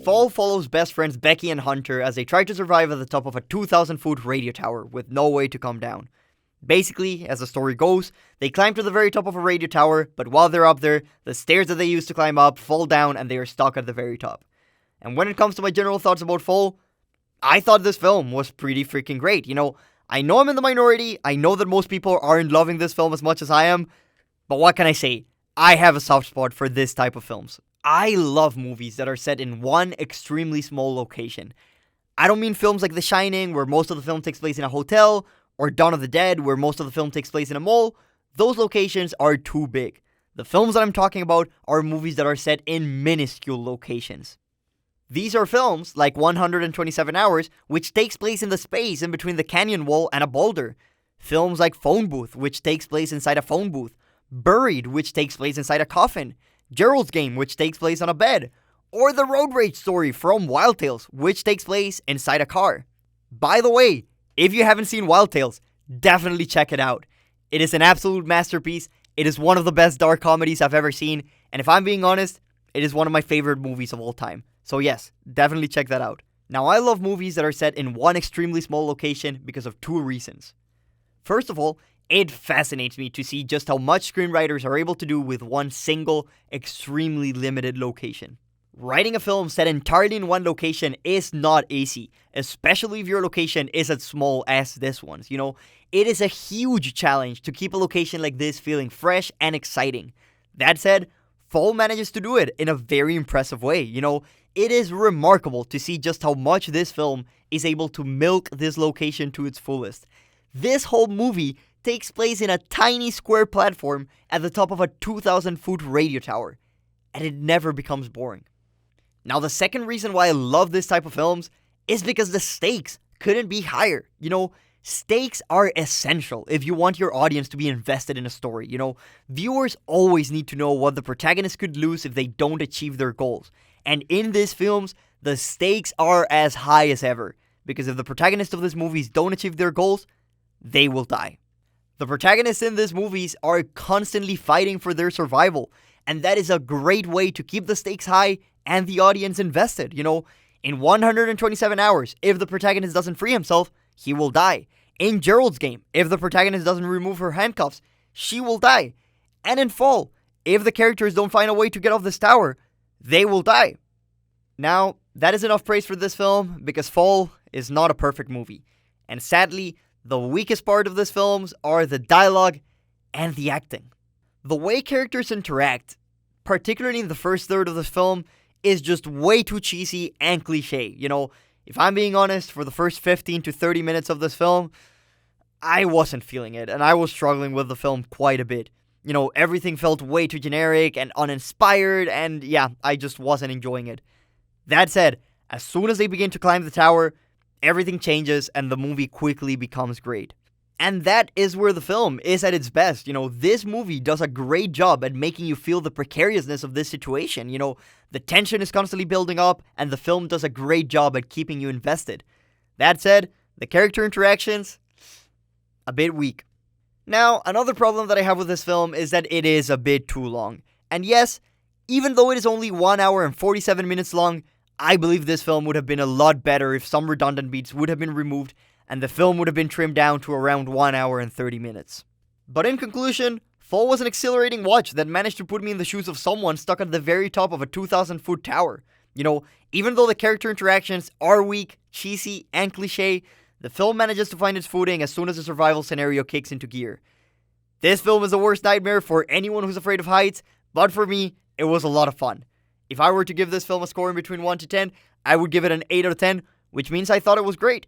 Fall follows best friends Becky and Hunter as they try to survive at the top of a 2,000-foot radio tower with no way to come down. Basically, as the story goes, they climb to the very top of a radio tower, but while they're up there, the stairs that they used to climb up fall down and they are stuck at the very top. And when it comes to my general thoughts about Fall, I thought this film was pretty freaking great. I know I'm in the minority, I know that most people aren't loving this film as much as I am, but what can I say? I have a soft spot for this type of films. I love movies that are set in one extremely small location. I don't mean films like The Shining, where most of the film takes place in a hotel, or Dawn of the Dead, where most of the film takes place in a mall. Those locations are too big. The films that I'm talking about are movies that are set in minuscule locations. These are films like 127 Hours, which takes place in the space in between the canyon wall and a boulder. Films like Phone Booth, which takes place inside a phone booth. Buried, which takes place inside a coffin. Gerald's Game, which takes place on a bed. Or the Road Rage story from Wild Tales, which takes place inside a car. By the way, if you haven't seen Wild Tales, definitely check it out. It is an absolute masterpiece. It is one of the best dark comedies I've ever seen. And if I'm being honest, it is one of my favorite movies of all time. So yes, definitely check that out. Now, I love movies that are set in one extremely small location because of two reasons. First of all, it fascinates me to see just how much screenwriters are able to do with one single, extremely limited location. Writing a film set entirely in one location is not easy, especially if your location is as small as this one's. It is a huge challenge to keep a location like this feeling fresh and exciting. That said, Fall manages to do it in a very impressive way. It is remarkable to see just how much this film is able to milk this location to its fullest. This whole movie takes place in a tiny square platform at the top of a 2,000-foot radio tower, and it never becomes boring. Now, the second reason why I love this type of films is because the stakes couldn't be higher. Stakes are essential if you want your audience to be invested in a story. Viewers always need to know what the protagonist could lose if they don't achieve their goals. And in these films, the stakes are as high as ever, because if the protagonists of these movies don't achieve their goals, they will die. The protagonists in these movies are constantly fighting for their survival, and that is a great way to keep the stakes high and the audience invested. In 127 Hours, if the protagonist doesn't free himself, he will die. In Gerald's Game, if the protagonist doesn't remove her handcuffs, she will die. And in Fall, if the characters don't find a way to get off this tower, they will die. Now, that is enough praise for this film, because Fall is not a perfect movie. And sadly, the weakest part of this film are the dialogue and the acting. The way characters interact, particularly in the first third of the film, is just way too cheesy and cliche. If I'm being honest, for the first 15 to 30 minutes of this film, I wasn't feeling it, and I was struggling with the film quite a bit. Everything felt way too generic and uninspired, and yeah, I just wasn't enjoying it. That said, as soon as they begin to climb the tower, everything changes and the movie quickly becomes great. And that is where the film is at its best. This movie does a great job at making you feel the precariousness of this situation. The tension is constantly building up, and the film does a great job at keeping you invested. That said, the character interactions, a bit weak. Now, another problem that I have with this film is that it is a bit too long. And yes, even though it is only 1 hour and 47 minutes long, I believe this film would have been a lot better if some redundant beats would have been removed and the film would have been trimmed down to around 1 hour and 30 minutes. But in conclusion, Fall was an exhilarating watch that managed to put me in the shoes of someone stuck at the very top of a 2,000-foot tower. Even though the character interactions are weak, cheesy, and cliche, the film manages to find its footing as soon as the survival scenario kicks into gear. This film is the worst nightmare for anyone who's afraid of heights, but for me, it was a lot of fun. If I were to give this film a score in between 1 to 10, I would give it an 8 out of 10, which means I thought it was great.